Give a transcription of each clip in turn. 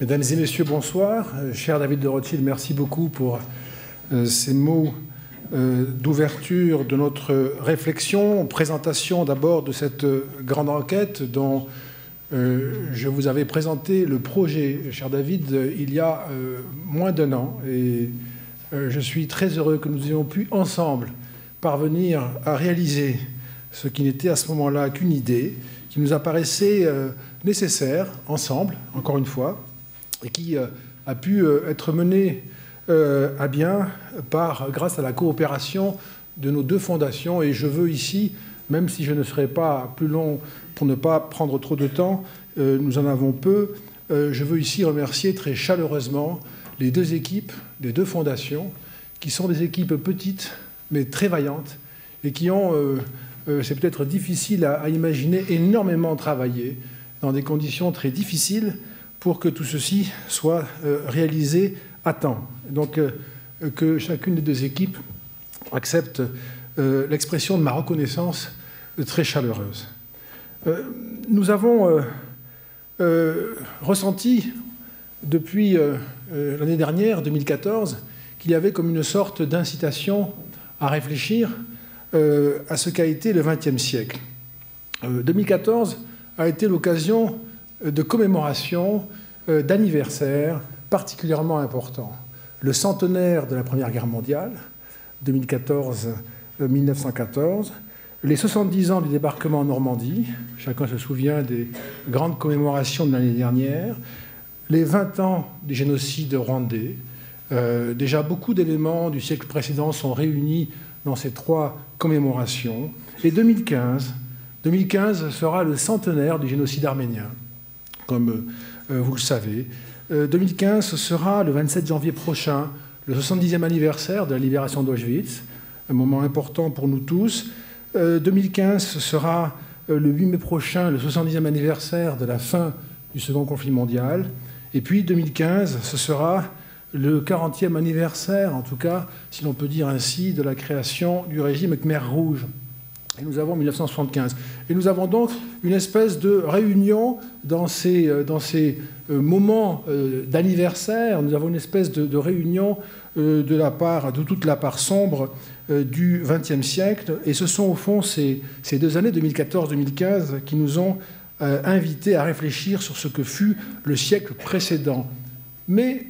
Mesdames et messieurs, bonsoir. Cher David de Rothschild, merci beaucoup pour ces mots d'ouverture de notre réflexion, présentation d'abord de cette grande enquête dont je vous avais présenté le projet, cher David, il y a moins d'un an. Et je suis très heureux que nous ayons pu ensemble parvenir à réaliser ce qui n'était à ce moment-là qu'une idée, qui nous apparaissait nécessaire, ensemble, encore une fois, et qui a pu être menée à bien grâce à la coopération de nos deux fondations. Et je veux ici, même si je ne serai pas plus long pour ne pas prendre trop de temps, nous en avons peu, je veux ici remercier très chaleureusement les deux équipes des deux fondations, qui sont des équipes petites, mais très vaillantes, et qui ont, c'est peut-être difficile à imaginer, énormément travaillé dans des conditions très difficiles pour que tout ceci soit réalisé à temps. Donc, que chacune des deux équipes accepte l'expression de ma reconnaissance très chaleureuse. Nous avons ressenti depuis l'année dernière, 2014, qu'il y avait comme une sorte d'incitation à réfléchir à ce qu'a été le XXe siècle. 2014 a été l'occasion de commémoration d'anniversaires particulièrement importants. Le centenaire de la Première Guerre mondiale, 2014-1914, les 70 ans du débarquement en Normandie, chacun se souvient des grandes commémorations de l'année dernière, les 20 ans du génocide rwandais. Déjà, beaucoup d'éléments du siècle précédent sont réunis dans ces trois commémorations. Et 2015 sera le centenaire du génocide arménien, comme vous le savez. 2015, ce sera le 27 janvier prochain, le 70e anniversaire de la libération d'Auschwitz, un moment important pour nous tous. 2015, ce sera le 8 mai prochain, le 70e anniversaire de la fin du Second conflit mondial. Et puis 2015, ce sera le 40e anniversaire, en tout cas, si l'on peut dire ainsi, de la création du régime Khmer Rouge. Et nous avons 1975. Et nous avons donc une espèce de réunion dans ces moments d'anniversaire. Nous avons une espèce de réunion de toute la part sombre du XXe siècle. Et ce sont au fond ces deux années, 2014-2015, qui nous ont invités à réfléchir sur ce que fut le siècle précédent. Mais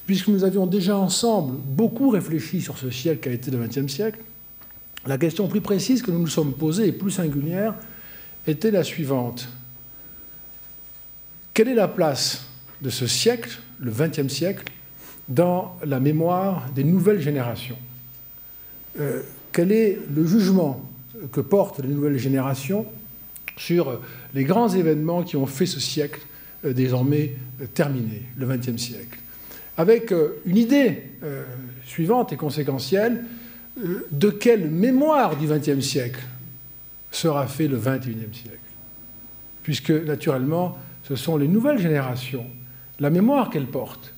puisque nous avions déjà ensemble beaucoup réfléchi sur ce siècle qu'a été le XXe siècle, la question plus précise que nous nous sommes posée, et plus singulière, était la suivante. Quelle est la place de ce siècle, le XXe siècle, dans la mémoire des nouvelles générations ? Quel est le jugement que portent les nouvelles générations sur les grands événements qui ont fait ce siècle désormais terminé, le XXe siècle ? Avec une idée suivante et conséquentielle, de quelle mémoire du XXe siècle sera fait le XXIe siècle ? Puisque, naturellement, ce sont les nouvelles générations, la mémoire qu'elles portent,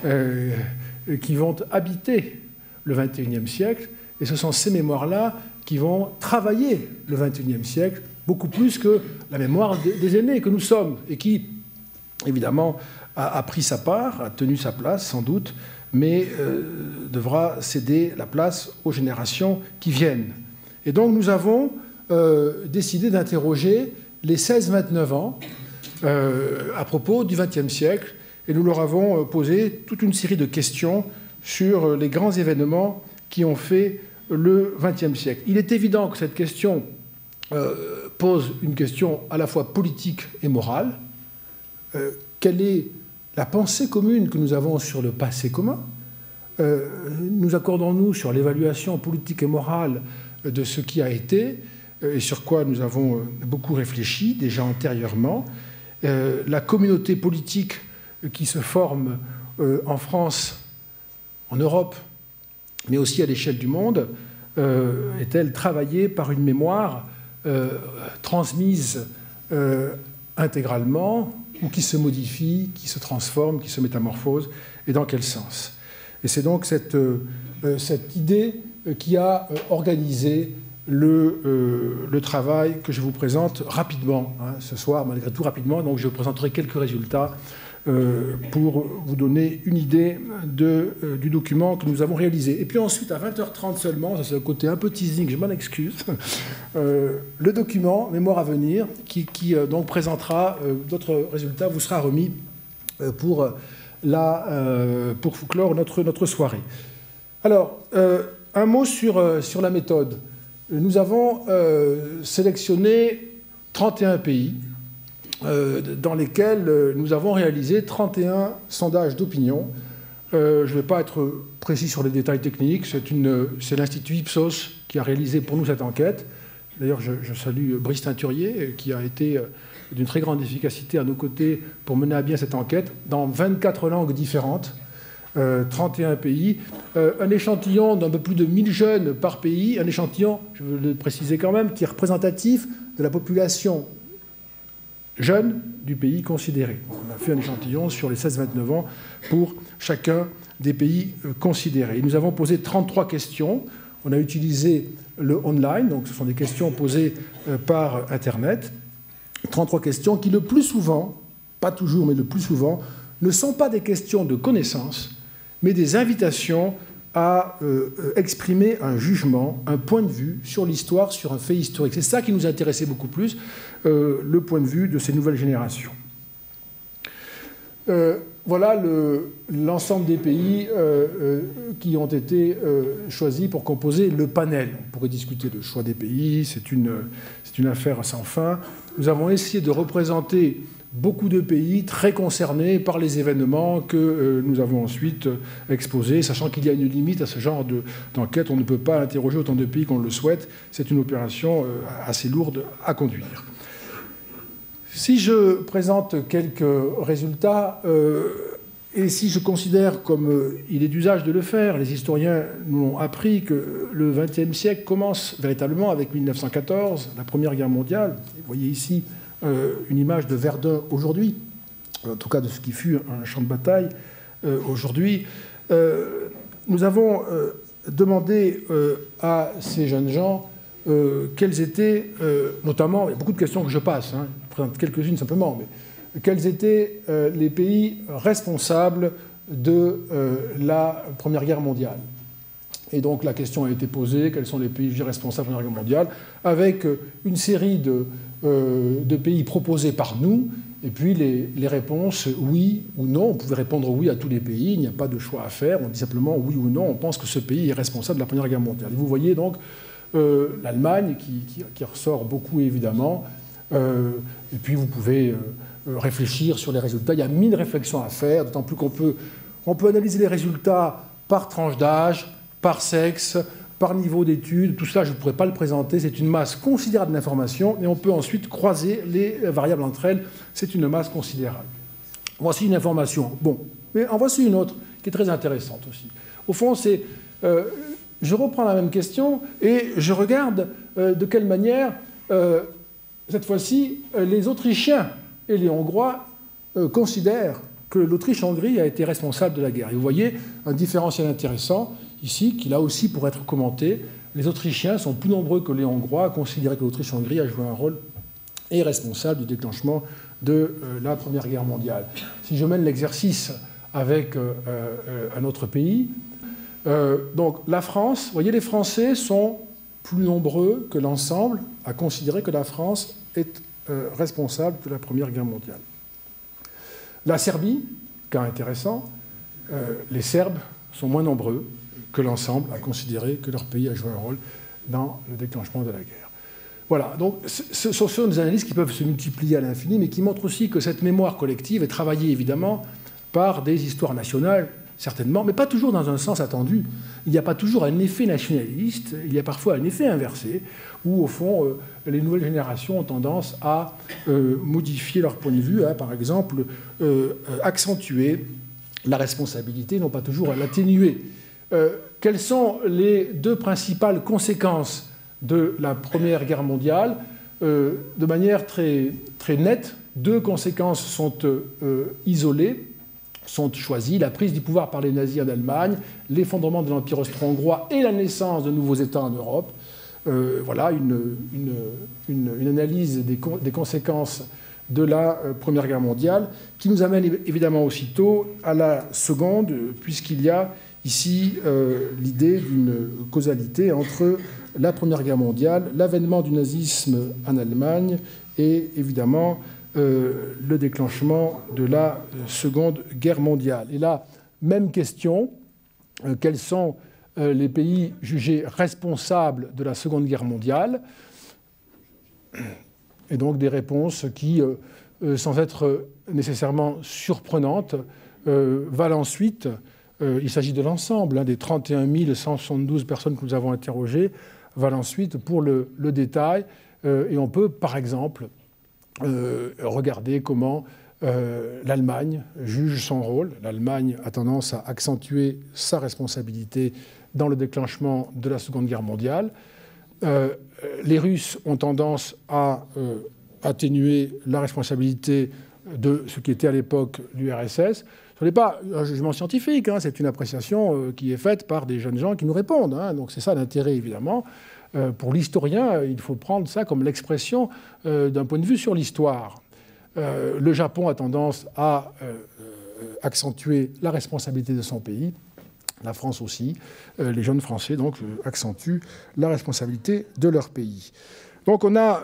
qui vont habiter le XXIe siècle, et ce sont ces mémoires-là qui vont travailler le XXIe siècle, beaucoup plus que la mémoire des aînés que nous sommes, et qui, évidemment, a pris sa part, a tenu sa place, sans doute, mais devra céder la place aux générations qui viennent. Et donc nous avons décidé d'interroger les 16-29 ans à propos du XXe siècle, et nous leur avons posé toute une série de questions sur les grands événements qui ont fait le XXe siècle. Il est évident que cette question pose une question à la fois politique et morale. Quelle est la pensée commune que nous avons sur le passé commun? Nous accordons-nous sur l'évaluation politique et morale de ce qui a été et sur quoi nous avons beaucoup réfléchi déjà antérieurement? La communauté politique qui se forme en France, en Europe, mais aussi à l'échelle du monde, est-elle travaillée par une mémoire transmise intégralement, ou qui se modifie, qui se transforme, qui se métamorphose, et dans quel sens? Et c'est donc cette idée qui a organisé le travail que je vous présente rapidement, ce soir, malgré tout rapidement. Donc je vous présenterai quelques résultats pour vous donner une idée du document que nous avons réalisé. Et puis ensuite, à 20h30 seulement, ça c'est un côté un peu teasing, je m'en excuse, le document Mémoire à venir, qui donc présentera d'autres résultats, vous sera remis pour clore notre soirée. Alors, un mot sur la méthode. Nous avons sélectionné 31 pays dans lesquels nous avons réalisé 31 sondages d'opinion. Je ne vais pas être précis sur les détails techniques, c'est l'Institut Ipsos qui a réalisé pour nous cette enquête. D'ailleurs, je salue Brice Teinturier, qui a été d'une très grande efficacité à nos côtés pour mener à bien cette enquête, dans 24 langues différentes, 31 pays, un échantillon d'un peu plus de 1000 jeunes par pays, un échantillon, je veux le préciser quand même, qui est représentatif de la population jeune du pays considéré. On a fait un échantillon sur les 16-29 ans pour chacun des pays considérés. Et nous avons posé 33 questions. On a utilisé le online, donc ce sont des questions posées par Internet. 33 questions qui, le plus souvent, pas toujours, mais le plus souvent, ne sont pas des questions de connaissance, mais des invitations à exprimer un jugement, un point de vue sur l'histoire, sur un fait historique. C'est ça qui nous intéressait beaucoup plus, le point de vue de ces nouvelles générations. Voilà l'ensemble des pays qui ont été choisis pour composer le panel. On pourrait discuter du choix des pays, c'est une affaire sans fin. Nous avons essayé de représenter beaucoup de pays très concernés par les événements que nous avons ensuite exposés, sachant qu'il y a une limite à ce genre d'enquête. On ne peut pas interroger autant de pays qu'on le souhaite. C'est une opération assez lourde à conduire. Si je présente quelques résultats, et si je considère, comme il est d'usage de le faire, les historiens nous ont appris que le XXe siècle commence véritablement avec 1914, la Première Guerre mondiale. Vous voyez ici une image de Verdun aujourd'hui, en tout cas de ce qui fut un champ de bataille aujourd'hui. Nous avons demandé à ces jeunes gens quelles étaient, notamment, il y a beaucoup de questions que je passe, hein, je présente quelques-unes simplement, mais quels étaient les pays responsables de la Première Guerre mondiale. Et donc la question a été posée, quels sont les pays responsables de la Première Guerre mondiale, avec une série de pays proposés par nous, et puis les réponses oui ou non. On pouvait répondre oui à tous les pays, il n'y a pas de choix à faire, on dit simplement oui ou non, on pense que ce pays est responsable de la Première Guerre mondiale. Et vous voyez donc l'Allemagne qui ressort beaucoup évidemment, et puis vous pouvez réfléchir sur les résultats. Il y a 1000 réflexions à faire, d'autant plus qu'on peut analyser les résultats par tranche d'âge, par sexe, par niveau d'études. Tout ça, je ne pourrais pas le présenter. C'est une masse considérable d'informations et on peut ensuite croiser les variables entre elles. C'est une masse considérable. Voici une information. Bon, mais en voici une autre qui est très intéressante aussi. Au fond, c'est... je reprends la même question et je regarde de quelle manière, cette fois-ci, les Autrichiens et les Hongrois considèrent que l'Autriche-Hongrie a été responsable de la guerre. Et vous voyez un différentiel intéressant ici, qui là aussi pourrait être commenté. Les Autrichiens sont plus nombreux que les Hongrois à considérer que l'Autriche-Hongrie a joué un rôle et est responsable du déclenchement de la Première Guerre mondiale. Si je mène l'exercice avec un autre pays, donc la France, vous voyez, les Français sont plus nombreux que l'ensemble à considérer que la France est responsable de la Première Guerre mondiale. La Serbie, cas intéressant, les Serbes sont moins nombreux que l'ensemble à considérer que leur pays a joué un rôle dans le déclenchement de la guerre. Voilà, donc ce sont des analyses qui peuvent se multiplier à l'infini, mais qui montrent aussi que cette mémoire collective est travaillée évidemment par des histoires nationales, certainement, mais pas toujours dans un sens attendu. Il n'y a pas toujours un effet nationaliste, il y a parfois un effet inversé, où au fond, les nouvelles générations ont tendance à modifier leur point de vue, à, par exemple, accentuer la responsabilité, non pas toujours à l'atténuer. Quelles sont les deux principales conséquences de la Première Guerre mondiale? De manière très, très nette, deux conséquences sont isolées, sont choisies: la prise du pouvoir par les nazis en Allemagne, l'effondrement de l'Empire austro-hongrois et la naissance de nouveaux États en Europe. Voilà une analyse des conséquences de la Première Guerre mondiale, qui nous amène évidemment aussitôt à la Seconde, puisqu'il y a ici l'idée d'une causalité entre la Première Guerre mondiale, l'avènement du nazisme en Allemagne et évidemment le déclenchement de la Seconde Guerre mondiale. Et là, même question, quels sont les pays jugés responsables de la Seconde Guerre mondiale? Et donc des réponses qui, sans être nécessairement surprenantes, valent ensuite, il s'agit de l'ensemble, des 31 172 personnes que nous avons interrogées, valent ensuite pour le détail. Et on peut, par exemple, regarder comment l'Allemagne juge son rôle. L'Allemagne a tendance à accentuer sa responsabilité dans le déclenchement de la Seconde Guerre mondiale. Les Russes ont tendance à atténuer la responsabilité de ce qui était à l'époque l'URSS. Ce n'est pas un jugement scientifique, c'est une appréciation qui est faite par des jeunes gens qui nous répondent. Donc c'est ça l'intérêt, évidemment. Pour l'historien, il faut prendre ça comme l'expression d'un point de vue sur l'histoire. Le Japon a tendance à accentuer la responsabilité de son pays. La France aussi, les jeunes Français donc accentuent la responsabilité de leur pays. Donc on a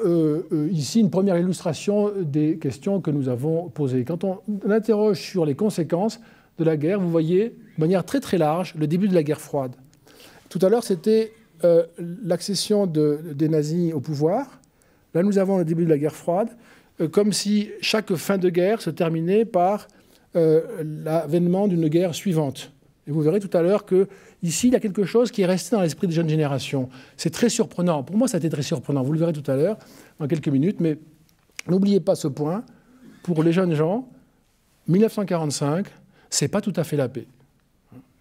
ici une première illustration des questions que nous avons posées. Quand on interroge sur les conséquences de la guerre, vous voyez de manière très très large le début de la guerre froide. Tout à l'heure c'était l'accession des nazis au pouvoir. Là nous avons le début de la guerre froide, comme si chaque fin de guerre se terminait par l'avènement d'une guerre suivante. Et vous verrez tout à l'heure qu'ici, il y a quelque chose qui est resté dans l'esprit des jeunes générations. C'est très surprenant. Pour moi, ça a été très surprenant. Vous le verrez tout à l'heure, dans quelques minutes. Mais n'oubliez pas ce point. Pour les jeunes gens, 1945, ce n'est pas tout à fait la paix.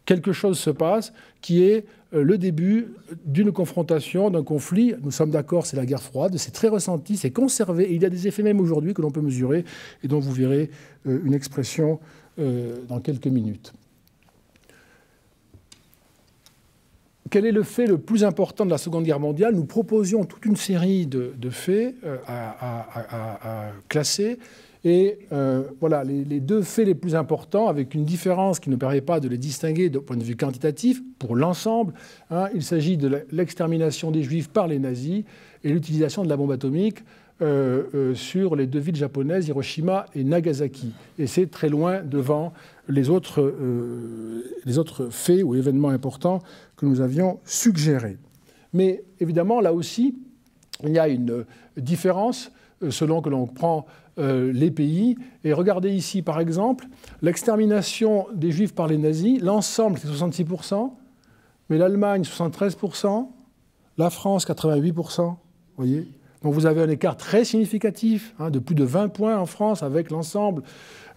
Quelque chose se passe qui est le début d'une confrontation, d'un conflit. Nous sommes d'accord, c'est la guerre froide. C'est très ressenti, c'est conservé. Et il y a des effets même aujourd'hui que l'on peut mesurer et dont vous verrez une expression dans quelques minutes. Quel est le fait le plus important de la Seconde Guerre mondiale? Nous proposions toute une série de faits à classer. Et voilà, les deux faits les plus importants, avec une différence qui ne permet pas de les distinguer d'un point de vue quantitatif, pour l'ensemble, il s'agit de l'extermination des Juifs par les nazis et l'utilisation de la bombe atomique sur les deux villes japonaises, Hiroshima et Nagasaki. Et c'est très loin devant les autres faits ou événements importants que nous avions suggérés. Mais évidemment, là aussi, il y a une différence selon que l'on prend les pays. Et regardez ici, par exemple, l'extermination des Juifs par les nazis, l'ensemble, c'est 66%, mais l'Allemagne, 73%, la France, 88%, voyez. Donc vous avez un écart très significatif, de plus de 20 points en France avec l'ensemble.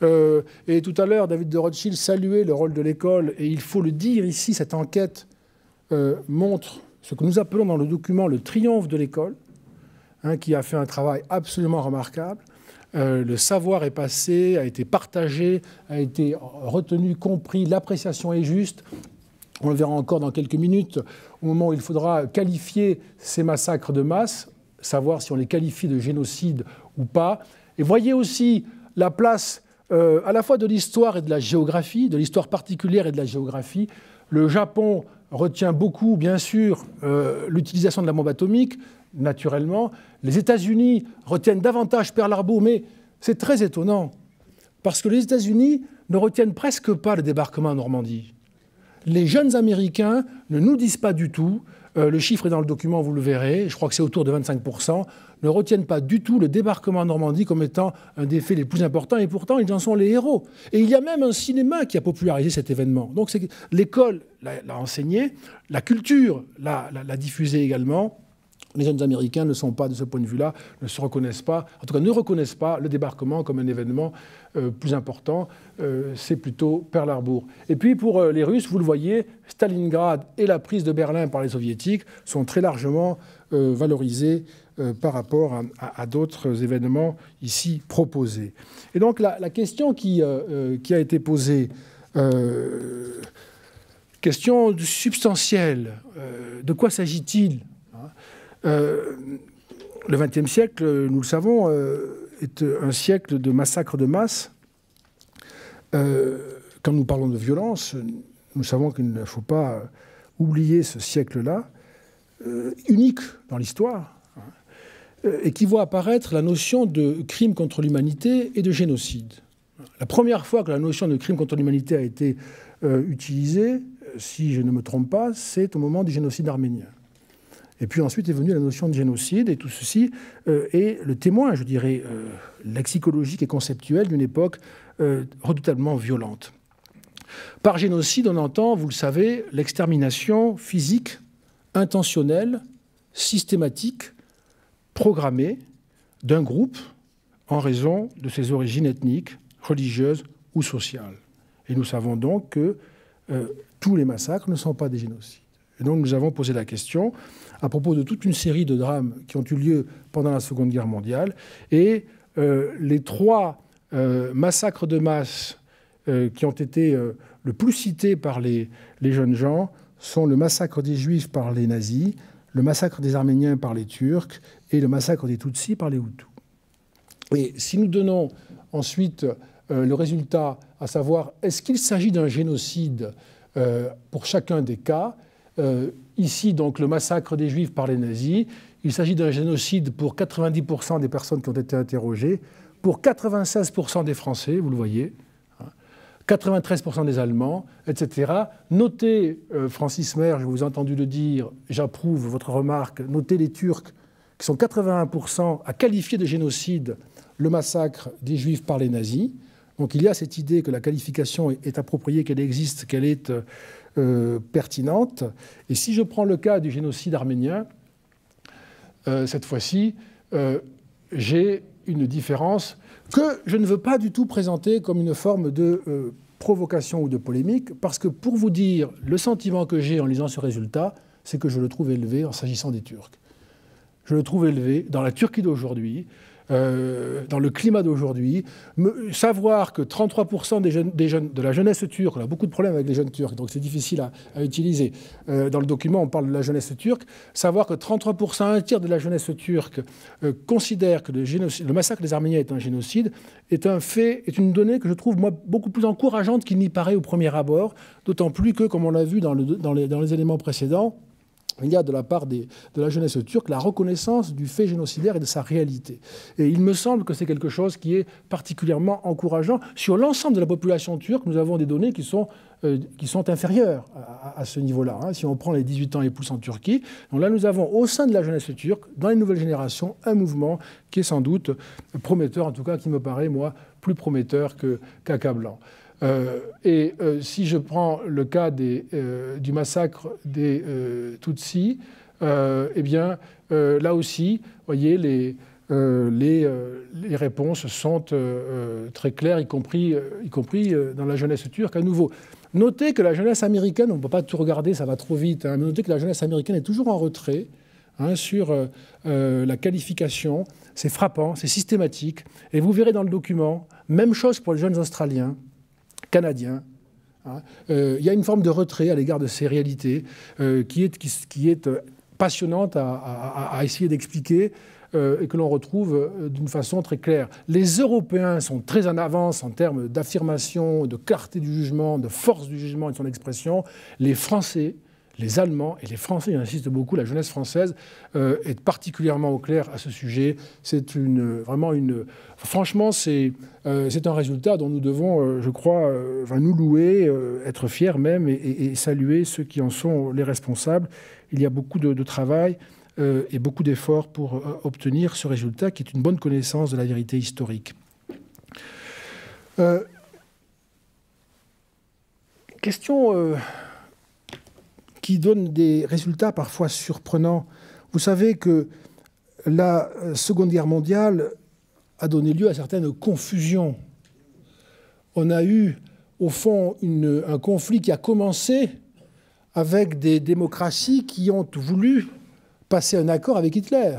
Et tout à l'heure, David de Rothschild saluait le rôle de l'école, et il faut le dire ici, cette enquête montre ce que nous appelons dans le document le triomphe de l'école, qui a fait un travail absolument remarquable. Le savoir est passé, a été partagé, a été retenu, compris, l'appréciation est juste. On le verra encore dans quelques minutes, au moment où il faudra qualifier ces massacres de masse, savoir si on les qualifie de génocide ou pas. Et voyez aussi la place à la fois de l'histoire et de la géographie, de l'histoire particulière et de la géographie. Le Japon retient beaucoup, bien sûr, l'utilisation de la bombe atomique, naturellement. Les États-Unis retiennent davantage Pearl Harbor, mais c'est très étonnant, parce que les États-Unis ne retiennent presque pas le débarquement en Normandie. Les jeunes Américains ne nous disent pas du tout, le chiffre est dans le document, vous le verrez, je crois que c'est autour de 25%, ne retiennent pas du tout le débarquement en Normandie comme étant un des faits les plus importants, et pourtant ils en sont les héros. Et il y a même un cinéma qui a popularisé cet événement. Donc l'école l'a enseigné, la culture l'a diffusé également. Les jeunes Américains ne sont pas, de ce point de vue-là, ne se reconnaissent pas, en tout cas ne reconnaissent pas le débarquement comme un événement plus important. C'est plutôt Pearl Harbor. Et puis pour les Russes, vous le voyez, Stalingrad et la prise de Berlin par les Soviétiques sont très largement valorisés par rapport à d'autres événements ici proposés. Et donc la question qui a été posée, question substantielle, de quoi s'agit-il ? Le XXe siècle, nous le savons, est un siècle de massacres de masse. Quand nous parlons de violence, nous savons qu'il ne faut pas oublier ce siècle-là, unique dans l'histoire, et qui voit apparaître la notion de crime contre l'humanité et de génocide. La première fois que la notion de crime contre l'humanité a été utilisée, si je ne me trompe pas, c'est au moment du génocide arménien. Et puis ensuite est venue la notion de génocide, et tout ceci est le témoin, je dirais, lexicologique et conceptuel d'une époque redoutablement violente. Par génocide, on entend, vous le savez, l'extermination physique, intentionnelle, systématique, programmée d'un groupe en raison de ses origines ethniques, religieuses ou sociales. Et nous savons donc que tous les massacres ne sont pas des génocides. Et donc nous avons posé la question à propos de toute une série de drames qui ont eu lieu pendant la Seconde Guerre mondiale. Et les 3 massacres de masse qui ont été le plus cités par les jeunes gens sont le massacre des Juifs par les nazis, le massacre des Arméniens par les Turcs et le massacre des Tutsis par les Hutus. Et si nous donnons ensuite le résultat, à savoir est-ce qu'il s'agit d'un génocide pour chacun des cas, ici donc le massacre des Juifs par les nazis, il s'agit d'un génocide pour 90% des personnes qui ont été interrogées, pour 96% des Français, vous le voyez, 93% des Allemands, etc. Notez, Francis Mer, je vous ai entendu le dire, j'approuve votre remarque, notez les Turcs, qui sont 81% à qualifier de génocide le massacre des Juifs par les nazis. Donc il y a cette idée que la qualification est appropriée, qu'elle existe, qu'elle est pertinente. Et si je prends le cas du génocide arménien, cette fois-ci, j'ai une différence que je ne veux pas du tout présenter comme une forme de provocation ou de polémique, parce que pour vous dire, le sentiment que j'ai en lisant ce résultat, c'est que je le trouve élevé en s'agissant des Turcs. Je le trouve élevé dans la Turquie d'aujourd'hui, dans le climat d'aujourd'hui. Savoir que 33% des jeunes de la jeunesse turque, on a beaucoup de problèmes avec les jeunes turcs, donc c'est difficile à utiliser. Dans le document, on parle de la jeunesse turque. Savoir que 33%, un tiers de la jeunesse turque considère que le massacre des Arméniens est un génocide, est un fait, est une donnée que je trouve moi beaucoup plus encourageante qu'il n'y paraît au premier abord, d'autant plus que, comme on l'a vu dans les éléments précédents, il y a de la part de la jeunesse turque la reconnaissance du fait génocidaire et de sa réalité. Et il me semble que c'est quelque chose qui est particulièrement encourageant. Sur l'ensemble de la population turque, nous avons des données qui sont inférieures à ce niveau-là. Hein. Si on prend les 18 ans et plus en Turquie, donc là nous avons au sein de la jeunesse turque, dans les nouvelles générations, un mouvement qui est sans doute prometteur, en tout cas qui me paraît, moi, plus prometteur qu'accablant. Si je prends le cas du massacre des Tutsis, eh bien, là aussi, vous voyez, les réponses sont très claires, y compris dans la jeunesse turque. À nouveau, notez que la jeunesse américaine, on ne peut pas tout regarder, ça va trop vite, hein, mais notez que la jeunesse américaine est toujours en retrait sur la qualification. C'est frappant, c'est systématique. Et vous verrez dans le document, même chose pour les jeunes Australiens, Canadiens. Il y a une forme de retrait à l'égard de ces réalités qui est passionnante à essayer d'expliquer et que l'on retrouve d'une façon très claire. Les Européens sont très en avance en termes d'affirmation, de clarté du jugement, de force du jugement et de son expression. Les Français, les Allemands et les Français, j'insiste beaucoup, la jeunesse française est particulièrement au clair à ce sujet. C'est franchement, c'est un résultat dont nous devons, je crois, nous louer, être fiers même et saluer ceux qui en sont les responsables. Il y a beaucoup de travail et beaucoup d'efforts pour obtenir ce résultat qui est une bonne connaissance de la vérité historique. Question qui donne des résultats parfois surprenants. Vous savez que la Seconde Guerre mondiale a donné lieu à certaines confusions. On a eu, au fond, un conflit qui a commencé avec des démocraties qui ont voulu passer un accord avec Hitler.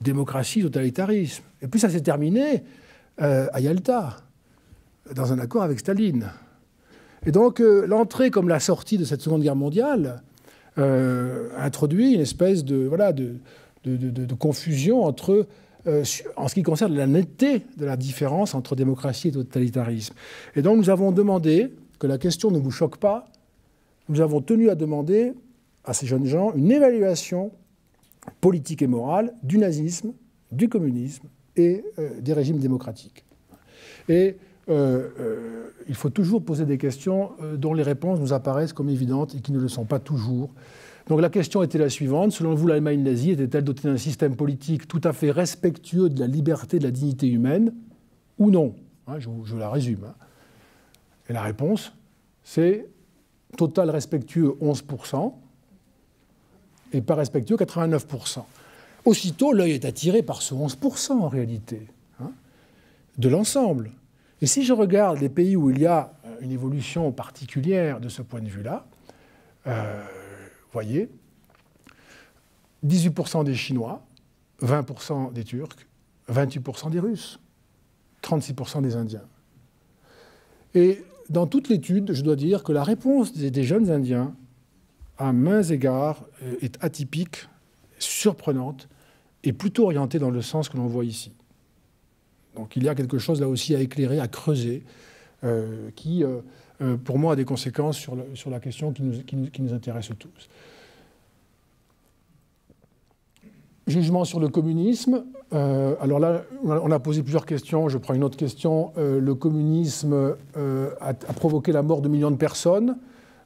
Démocratie, totalitarisme. Et puis ça s'est terminé à Yalta, dans un accord avec Staline. Et donc l'entrée comme la sortie de cette Seconde Guerre mondiale introduit une espèce de confusion entre en ce qui concerne la netteté de la différence entre démocratie et totalitarisme. Et donc nous avons demandé, que la question ne vous choque pas, nous avons tenu à demander à ces jeunes gens une évaluation politique et morale du nazisme, du communisme et des régimes démocratiques. Et il faut toujours poser des questions dont les réponses nous apparaissent comme évidentes et qui ne le sont pas toujours. Donc la question était la suivante. Selon vous, l'Allemagne nazie était-elle dotée d'un système politique tout à fait respectueux de la liberté et de la dignité humaine ou non? Je la résume. Et la réponse, c'est total respectueux 11% et pas respectueux 89%. Aussitôt, l'œil est attiré par ce 11% en réalité, de l'ensemble. Et si je regarde les pays où il y a une évolution particulière de ce point de vue-là, vous voyez, 18% des Chinois, 20% des Turcs, 28% des Russes, 36% des Indiens. Et dans toute l'étude, je dois dire que la réponse des jeunes Indiens, à maints égards, est atypique, surprenante, et plutôt orientée dans le sens que l'on voit ici. Donc il y a quelque chose là aussi à éclairer, à creuser, qui, pour moi, a des conséquences sur la question qui nous intéresse tous. Jugement sur le communisme. Alors là, on a posé plusieurs questions. Je prends une autre question. Le communisme a provoqué la mort de millions de personnes.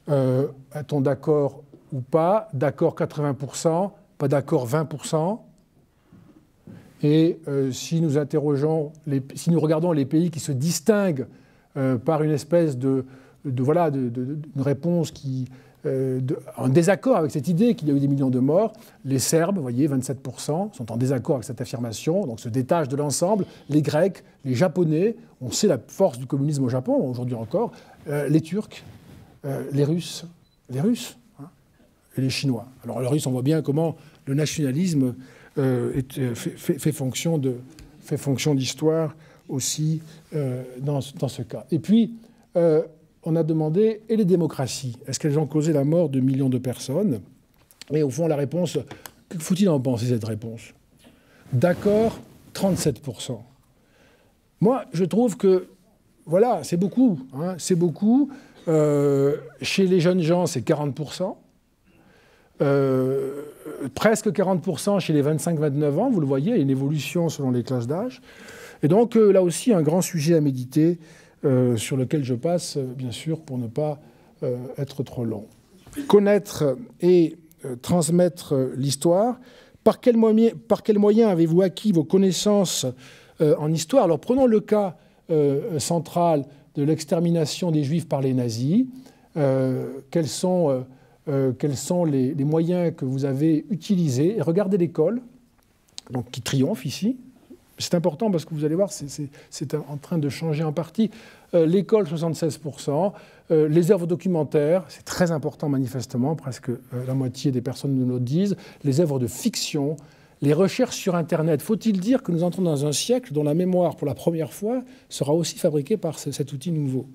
Est-on d'accord ou pas? D'accord 80%, pas d'accord 20%. Et si nous regardons les pays qui se distinguent par une espèce de réponse qui, en désaccord avec cette idée qu'il y a eu des millions de morts, les Serbes, vous voyez, 27%, sont en désaccord avec cette affirmation, donc se détachent de l'ensemble, les Grecs, les Japonais, on sait la force du communisme au Japon, aujourd'hui encore, les Turcs, les Russes et les Chinois. Alors les Russes, on voit bien comment le nationalisme fait fonction d'histoire aussi dans ce cas. Et puis, on a demandé, et les démocraties, est-ce qu'elles ont causé la mort de millions de personnes? Et au fond, la réponse, que faut-il en penser, cette réponse? D'accord, 37%. Moi, je trouve que, voilà, c'est beaucoup. C'est beaucoup. Chez les jeunes gens, c'est 40%. Presque 40% chez les 25-29 ans, vous le voyez, il y a une évolution selon les classes d'âge. Et donc, là aussi, un grand sujet à méditer, sur lequel je passe, bien sûr, pour ne pas être trop long. Connaître et transmettre l'histoire. Par quel moyen avez-vous acquis vos connaissances en histoire? Alors, prenons le cas central de l'extermination des Juifs par les nazis. Quels sont les moyens que vous avez utilisés? Et regardez l'école, donc, qui triomphe ici. C'est important parce que vous allez voir, c'est en train de changer en partie. L'école, 76%. Les œuvres documentaires, c'est très important manifestement, presque la moitié des personnes nous le disent. Les œuvres de fiction, les recherches sur Internet. Faut-il dire que nous entrons dans un siècle dont la mémoire, pour la première fois, sera aussi fabriquée par cet outil nouveau,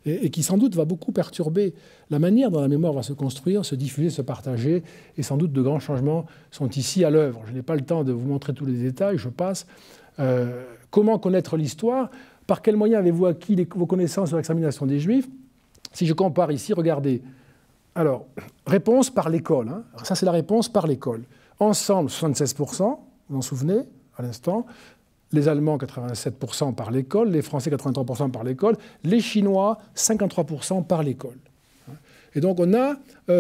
et qui sans doute va beaucoup perturber la manière dont la mémoire va se construire, se diffuser, se partager, et sans doute de grands changements sont ici à l'œuvre. Je n'ai pas le temps de vous montrer tous les détails, je passe. Comment connaître l'histoire? Par quels moyens avez-vous acquis vos connaissances sur l'extermination des Juifs? Si je compare ici, regardez. Alors, réponse par l'école. Ça, c'est la réponse par l'école. Ensemble, 76%, vous vous en souvenez, à l'instant. Les Allemands, 87% par l'école, les Français, 83% par l'école, les Chinois, 53% par l'école. Et donc on a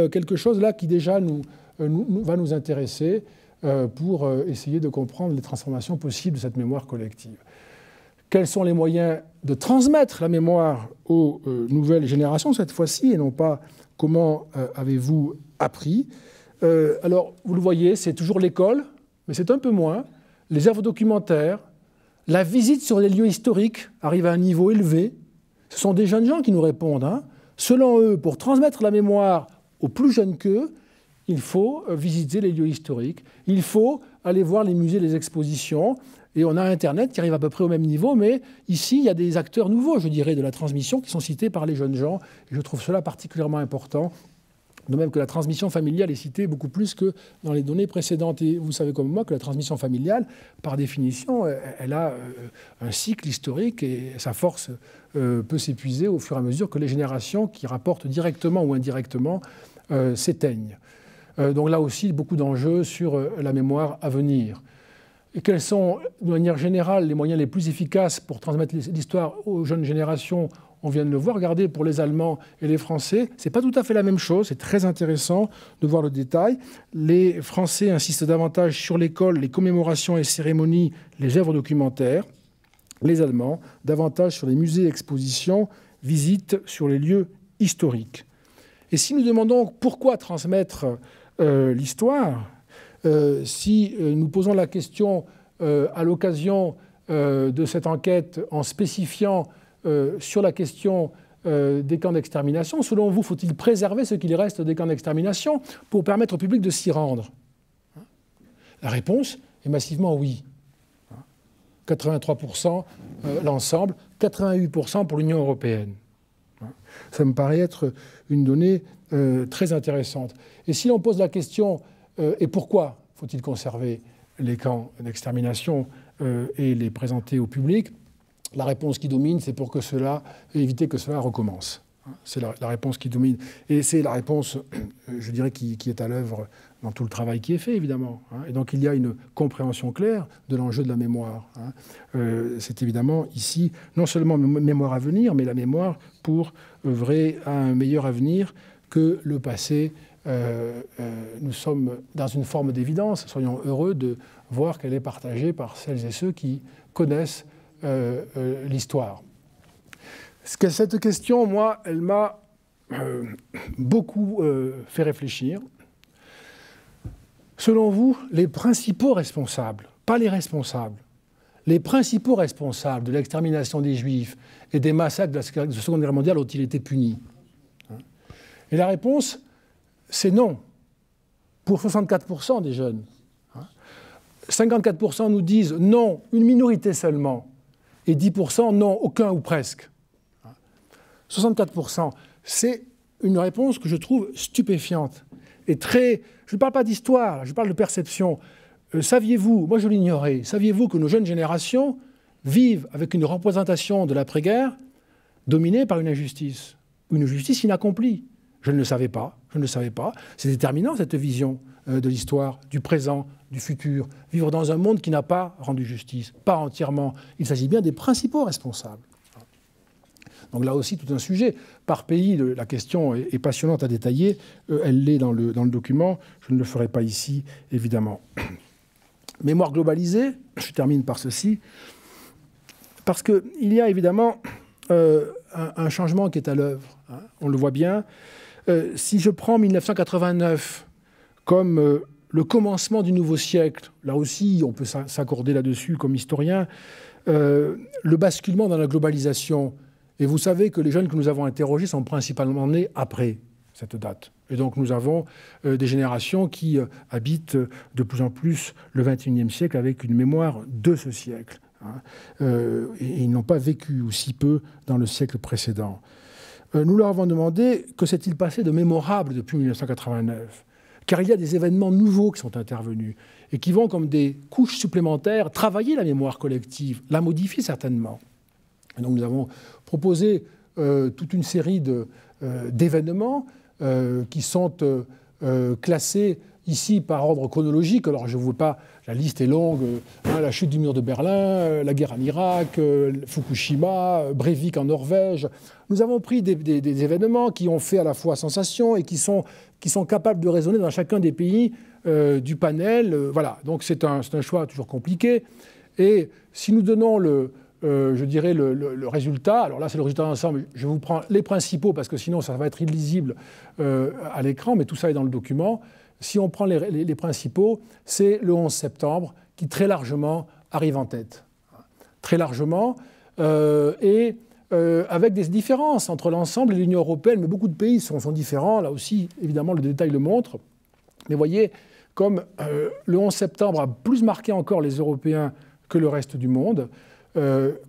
quelque chose là qui déjà va nous intéresser pour essayer de comprendre les transformations possibles de cette mémoire collective. Quels sont les moyens de transmettre la mémoire aux nouvelles générations cette fois-ci, et non pas comment avez-vous appris? Alors, vous le voyez, c'est toujours l'école, mais c'est un peu moins. Les œuvres documentaires, la visite sur les lieux historiques arrive à un niveau élevé. Ce sont des jeunes gens qui nous répondent. Selon eux, pour transmettre la mémoire aux plus jeunes qu'eux, il faut visiter les lieux historiques, il faut aller voir les musées, les expositions. Et on a Internet qui arrive à peu près au même niveau, mais ici, il y a des acteurs nouveaux, je dirais, de la transmission qui sont cités par les jeunes gens. Et je trouve cela particulièrement important De même que la transmission familiale est citée beaucoup plus que dans les données précédentes. Et vous savez comme moi que la transmission familiale, par définition, elle a un cycle historique et sa force peut s'épuiser au fur et à mesure que les générations qui rapportent directement ou indirectement s'éteignent. Donc là aussi, beaucoup d'enjeux sur la mémoire à venir. Et quels sont, de manière générale, les moyens les plus efficaces pour transmettre l'histoire aux jeunes générations? On vient de le voir, regardez, pour les Allemands et les Français, ce n'est pas tout à fait la même chose, c'est très intéressant de voir le détail. Les Français insistent davantage sur l'école, les commémorations et cérémonies, les œuvres documentaires. Les Allemands, davantage sur les musées, expositions, visites sur les lieux historiques. Et si nous demandons pourquoi transmettre l'histoire, si nous posons la question à l'occasion de cette enquête en spécifiant sur la question des camps d'extermination, selon vous, faut-il préserver ce qu'il reste des camps d'extermination pour permettre au public de s'y rendre? La réponse est massivement oui. 83% l'ensemble, 88% pour l'Union européenne. Ça me paraît être une donnée très intéressante. Et si l'on pose la question, et pourquoi faut-il conserver les camps d'extermination et les présenter au public? La réponse qui domine, c'est pour éviter que cela recommence. C'est la réponse qui domine. Et c'est la réponse, je dirais, qui est à l'œuvre dans tout le travail qui est fait, évidemment. Et donc, il y a une compréhension claire de l'enjeu de la mémoire. C'est évidemment ici, non seulement une mémoire à venir, mais la mémoire pour œuvrer à un meilleur avenir que le passé. Nous sommes dans une forme d'évidence. Soyons heureux de voir qu'elle est partagée par celles et ceux qui connaissent l'histoire. Cette question, moi, elle m'a beaucoup fait réfléchir. Selon vous, les principaux responsables, pas les responsables, les principaux responsables de l'extermination des Juifs et des massacres de la Seconde Guerre mondiale ont-ils été punis? Et la réponse, c'est non, pour 64% des jeunes. 54% nous disent non, une minorité seulement, et 10% non, aucun ou presque. 64%, c'est une réponse que je trouve stupéfiante et très... Je ne parle pas d'histoire, je parle de perception. Saviez-vous, moi je l'ignorais, saviez-vous que nos jeunes générations vivent avec une représentation de l'après-guerre dominée par une injustice inaccomplie? Je ne le savais pas, C'est déterminant cette vision de l'histoire, du présent, du futur. Vivre dans un monde qui n'a pas rendu justice, pas entièrement. Il s'agit bien des principaux responsables. Donc là aussi, tout un sujet. Par pays, la question est passionnante à détailler. Elle l'est dans le document. Je ne le ferai pas ici, évidemment. Mémoire globalisée, je termine par ceci. Parce qu'il y a évidemment un changement qui est à l'œuvre. On le voit bien. Si je prends 1989 comme le commencement du nouveau siècle, là aussi, on peut s'accorder là-dessus comme historien, le basculement dans la globalisation. Et vous savez que les jeunes que nous avons interrogés sont principalement nés après cette date. Et donc nous avons des générations qui habitent de plus en plus le XXIe siècle avec une mémoire de ce siècle. Et ils n'ont pas vécu aussi peu dans le siècle précédent. Nous leur avons demandé que s'est-il passé de mémorable depuis 1989 ? Car il y a des événements nouveaux qui sont intervenus et qui vont, comme des couches supplémentaires, travailler la mémoire collective, la modifier certainement. Et donc nous avons proposé toute une série d'événements qui sont classés ici par ordre chronologique. Alors je ne veux pas, la liste est longue, la chute du mur de Berlin, la guerre en Irak, Fukushima, Breivik en Norvège. Nous avons pris des événements qui ont fait à la fois sensation et qui sont capables de résonner dans chacun des pays du panel. Voilà, donc c'est un choix toujours compliqué. Et si nous donnons je dirais le résultat, alors là c'est le résultat d'ensemble, je vous prends les principaux parce que sinon ça va être illisible à l'écran, mais tout ça est dans le document. Si on prend les principaux, c'est le 11 septembre qui très largement arrive en tête. Très largement, et avec des différences entre l'ensemble et l'Union européenne, mais beaucoup de pays sont différents, là aussi évidemment le détail le montre. Mais voyez, comme le 11 septembre a plus marqué encore les Européens que le reste du monde,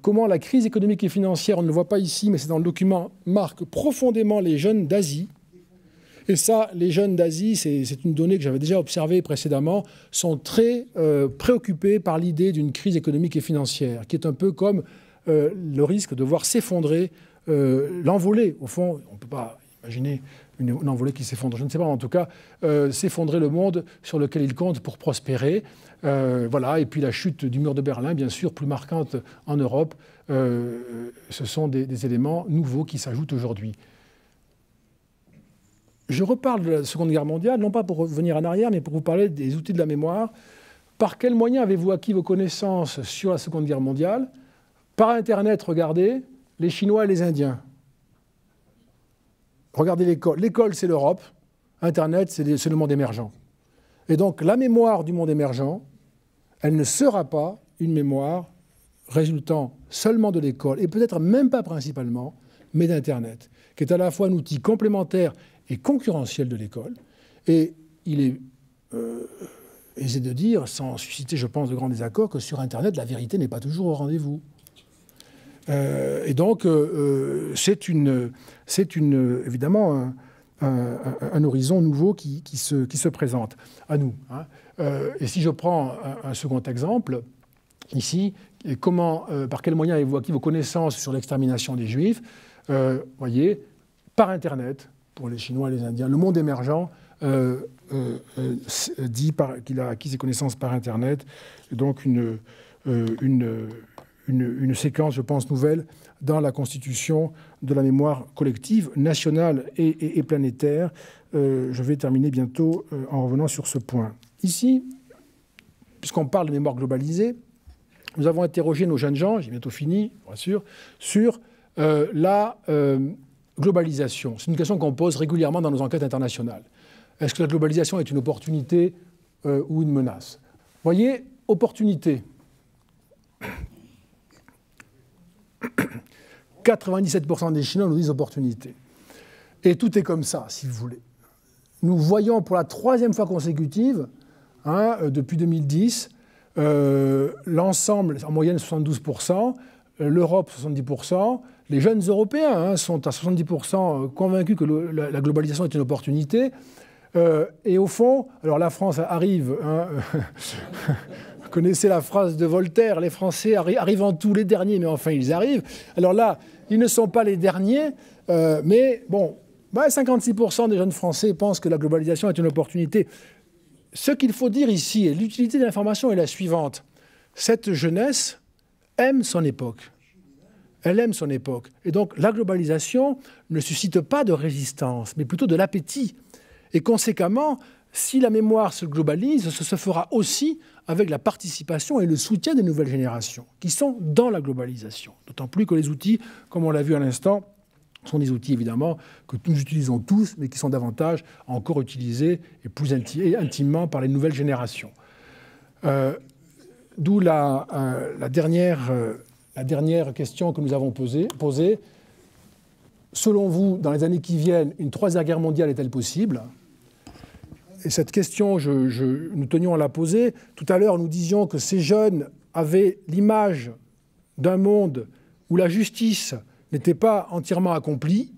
comment la crise économique et financière, on ne le voit pas ici, mais c'est dans le document, marque profondément les jeunes d'Asie, Et ça, les jeunes d'Asie, c'est une donnée que j'avais déjà observée précédemment, sont très préoccupés par l'idée d'une crise économique et financière, qui est un peu comme le risque de voir s'effondrer l'envolée. Au fond, on ne peut pas imaginer une envolée qui s'effondre, je ne sais pas, en tout cas, s'effondrer le monde sur lequel ils comptent pour prospérer. Voilà. Et puis la chute du mur de Berlin, bien sûr, plus marquante en Europe, ce sont des éléments nouveaux qui s'ajoutent aujourd'hui. Je reparle de la Seconde Guerre mondiale, non pas pour revenir en arrière, mais pour vous parler des outils de la mémoire. Par quels moyens avez-vous acquis vos connaissances sur la Seconde Guerre mondiale? Par Internet, regardez, les Chinois et les Indiens. Regardez l'école. L'école, c'est l'Europe. Internet, c'est le monde émergent. Et donc, la mémoire du monde émergent, elle ne sera pas une mémoire résultant seulement de l'école, et peut-être même pas principalement, mais d'Internet, qui est à la fois un outil complémentaire et concurrentiel de l'école. Et il est aisé de dire, sans susciter, je pense, de grands désaccords, que sur Internet, la vérité n'est pas toujours au rendez-vous. Et donc, c'est évidemment un horizon nouveau qui se présente à nous. Hein. Et si je prends un second exemple, ici, par quels moyens avez-vous acquis vos connaissances sur l'extermination des Juifs? Voyez, par Internet, pour les Chinois et les Indiens. Le monde émergent dit qu'il a acquis ses connaissances par Internet. Et donc, une séquence, je pense, nouvelle dans la constitution de la mémoire collective, nationale et planétaire. Je vais terminer bientôt en revenant sur ce point. Ici, puisqu'on parle de mémoire globalisée, nous avons interrogé nos jeunes gens, j'ai bientôt fini, bien sûr, sur la globalisation. C'est une question qu'on pose régulièrement dans nos enquêtes internationales. Est-ce que la globalisation est une opportunité ou une menace? Voyez, opportunité. 97% des Chinois nous disent opportunité. Et tout est comme ça, si vous voulez. Nous voyons pour la troisième fois consécutive, depuis 2010, l'ensemble, en moyenne 72%, l'Europe 70%, les jeunes Européens sont à 70% convaincus que la globalisation est une opportunité. Et au fond, alors la France arrive... Vous connaissez la phrase de Voltaire, les Français arrivent en tout les derniers, mais enfin ils arrivent. Alors là, ils ne sont pas les derniers, mais bon, 56% des jeunes Français pensent que la globalisation est une opportunité. Ce qu'il faut dire ici, et l'utilité de l'information est la suivante. Cette jeunesse aime son époque. Elle aime son époque. Et donc la globalisation ne suscite pas de résistance, mais plutôt de l'appétit. Et conséquemment, si la mémoire se globalise, ce se fera aussi avec la participation et le soutien des nouvelles générations qui sont dans la globalisation. D'autant plus que les outils, comme on l'a vu à l'instant, sont des outils évidemment que nous utilisons tous, mais qui sont davantage encore utilisés et plus intimement par les nouvelles générations. D'où la dernière question que nous avons posée. Selon vous, dans les années qui viennent, une troisième guerre mondiale est-elle possible ? Et cette question, nous tenions à la poser. Tout à l'heure, nous disions que ces jeunes avaient l'image d'un monde où la justice n'était pas entièrement accomplie.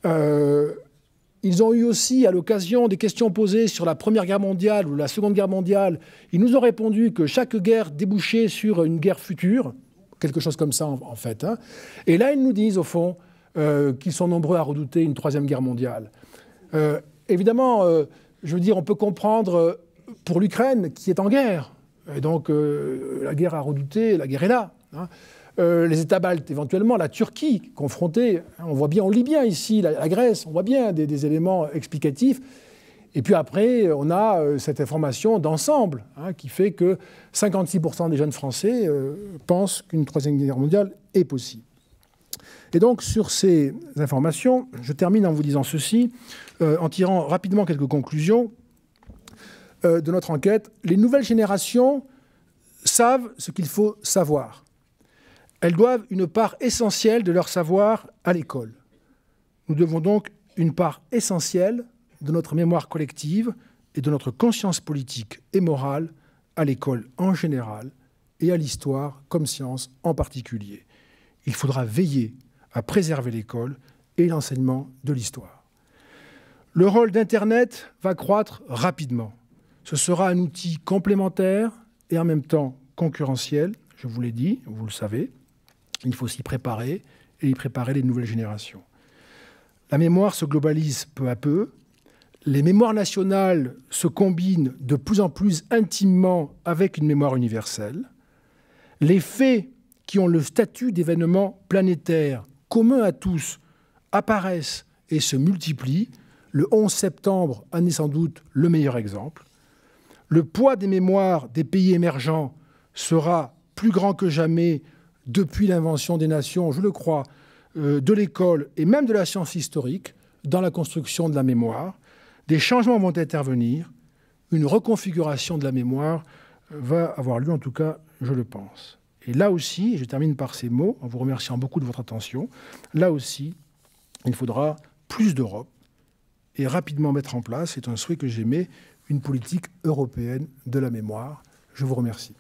Ils ont eu aussi, à l'occasion des questions posées sur la Première Guerre mondiale ou la Seconde Guerre mondiale, ils nous ont répondu que chaque guerre débouchait sur une guerre future, quelque chose comme ça en fait. Hein. Et là, ils nous disent, au fond, qu'ils sont nombreux à redouter une Troisième Guerre mondiale. Évidemment... je veux dire, on peut comprendre pour l'Ukraine qui est en guerre. Et donc, la guerre à redouter, la guerre est là. Hein. Les États baltes, éventuellement, la Turquie, confrontée. Hein, on lit bien ici la Grèce, on voit bien des éléments explicatifs. Et puis après, on a cette information d'ensemble qui fait que 56% des jeunes Français pensent qu'une Troisième Guerre mondiale est possible. Et donc, sur ces informations, je termine en vous disant ceci, en tirant rapidement quelques conclusions de notre enquête. Les nouvelles générations savent ce qu'il faut savoir. Elles doivent une part essentielle de leur savoir à l'école. Nous devons donc une part essentielle de notre mémoire collective et de notre conscience politique et morale à l'école en général et à l'histoire comme science en particulier. Il faudra veiller à préserver l'école et l'enseignement de l'histoire. Le rôle d'Internet va croître rapidement. Ce sera un outil complémentaire et en même temps concurrentiel, je vous l'ai dit, vous le savez. Il faut s'y préparer et y préparer les nouvelles générations. La mémoire se globalise peu à peu. Les mémoires nationales se combinent de plus en plus intimement avec une mémoire universelle. Les faits qui ont le statut d'événements planétaires communs à tous apparaissent et se multiplient. Le 11 septembre en est sans doute le meilleur exemple. Le poids des mémoires des pays émergents sera plus grand que jamais depuis l'invention des nations, je le crois, de l'école et même de la science historique dans la construction de la mémoire. Des changements vont intervenir. Une reconfiguration de la mémoire va avoir lieu, en tout cas, je le pense. Et là aussi, et je termine par ces mots, en vous remerciant beaucoup de votre attention, là aussi, il faudra plus d'Europe et rapidement mettre en place, c'est un souhait que j'émets, une politique européenne de la mémoire. Je vous remercie.